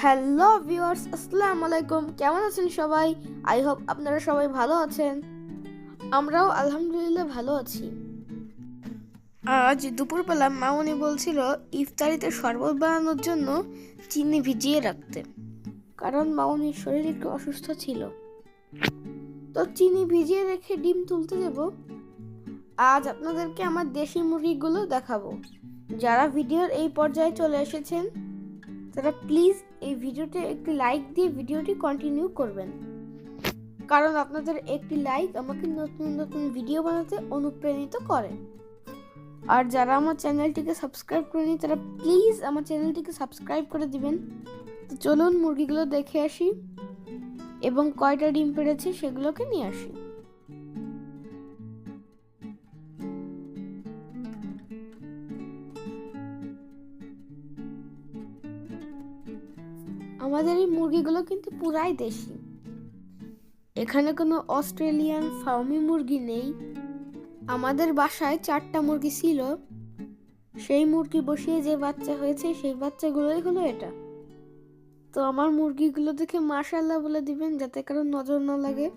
Hello viewers, আসসালামু আলাইকুম। কেমন আছেন সবাই? আই হোপ আপনারা সবাই ভালো আছেন। আমরাও আলহামদুলিল্লাহ ভালো আছি। আজ দুপুরবেলা মামনি বলছিল ইফতারিতে শরবত বানানোর জন্য চিনি ভিজিয়ে রাখতে, কারণ মামনির শরীর একটু অসুস্থ ছিল। তো চিনি ভিজিয়ে রেখে ডিম তুলতে দেব। আজ আপনাদেরকে আমার দেশি মুরগিগুলো দেখাবো। যারা ভিডিওর এই পর্যায়ে চলে এসেছেন তারা প্লিজ এই ভিডিওতে একটি লাইক দিয়ে ভিডিওটি কন্টিনিউ করবেন, কারণ আপনাদের একটি লাইক আমাকে নতুন নতুন ভিডিও বানাতে অনুপ্রাণিত করে। আর যারা আমার চ্যানেলটিকে সাবস্ক্রাইব করেনি তারা প্লিজ আমার চ্যানেলটিকে সাবস্ক্রাইব করে দিবেন। তো চলুন মুরগিগুলো দেখে আসি এবং কয়টা ডিম পেড়েছে সেগুলোকে নিয়ে আসি। আমাদের এই মুরগিগুলো কিন্তু পুরাই দেশি। এখানে কোনো অস্ট্রেলিয়ান ফার্মি মুরগি নেই। আমাদের বাসায় 4টা মুরগি ছিল, সেই মুরগি বসিয়ে যে বাচ্চা হয়েছে সেই বাচ্চাগুলোই হলো এটা। তো আমার মুরগিগুলো দেখে মাশাআল্লাহ বলে দিবেন, যাতে কারো নজর না লাগে।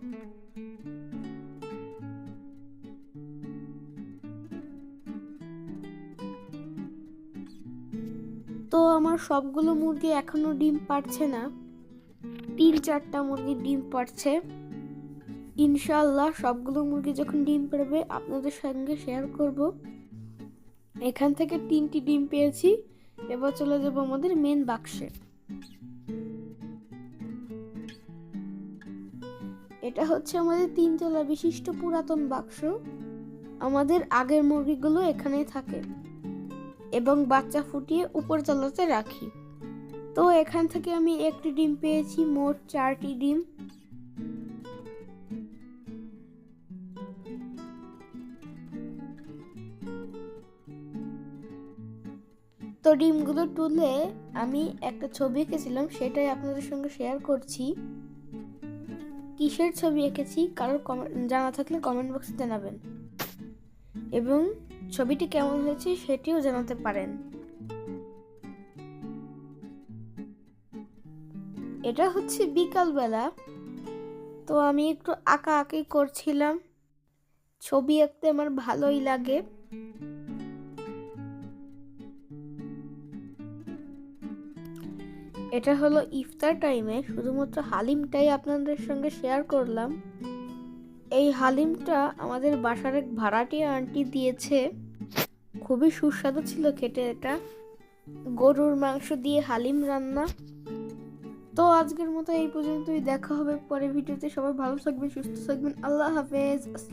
তো আমার সবগুলো মুরগি এখনো ডিম পারছে না, 3-4টা মুরগি ডিম পারছে। ইনশাআল্লাহ সবগুলো মুরগি যখন ডিম পারবে আপনাদের সঙ্গে শেয়ার করব। এখান থেকে 3টি ডিম পেয়েছি। এবার চলে যাব আমাদের মেন বাক্সে। এটা হচ্ছে আমাদের 3 তলা বিশিষ্ট পুরাতন বাক্স। আমাদের আগের মুরগিগুলো এখানেই থাকে এবং বাচ্চা ফুটিয়ে উপর তলাতে রাখি। তো এখান থেকে আমি একটি ডিম পেয়েছি, মোট 4টি ডিম। তো ডিমগুলো তুলে আমি একটা ছবি এঁকেছিলাম, সেটাই আপনাদের সঙ্গে শেয়ার করছি। কিসের ছবি এঁকেছি কারোর জানা থাকলে কমেন্ট বক্সে জানাবেন, এবং ছবিটি কেমন হয়েছে সেটিও জানাতে পারেন। এটা হচ্ছে বিকালবেলা, তো আমি একটু আঁকাআঁকি করছিলাম। ছবি আঁকতে আমার ভালোই লাগে। এটা হলো ইফতার টাইমে শুধুমাত্র হালিমটাই আপনাদের সঙ্গে শেয়ার করলাম। এই হালিমটা আমাদের বাসার এক ভাড়াটিয়া আন্টি দিয়েছে, খুবই সুস্বাদু ছিল খেতে। এটা গরুর মাংস দিয়ে হালিম রান্না। তো আজকের মতো এই পর্যন্তই, দেখা হবে পরের ভিডিওতে। সবাই ভালো থাকবেন, সুস্থ থাকবেন। আল্লাহ হাফেজ।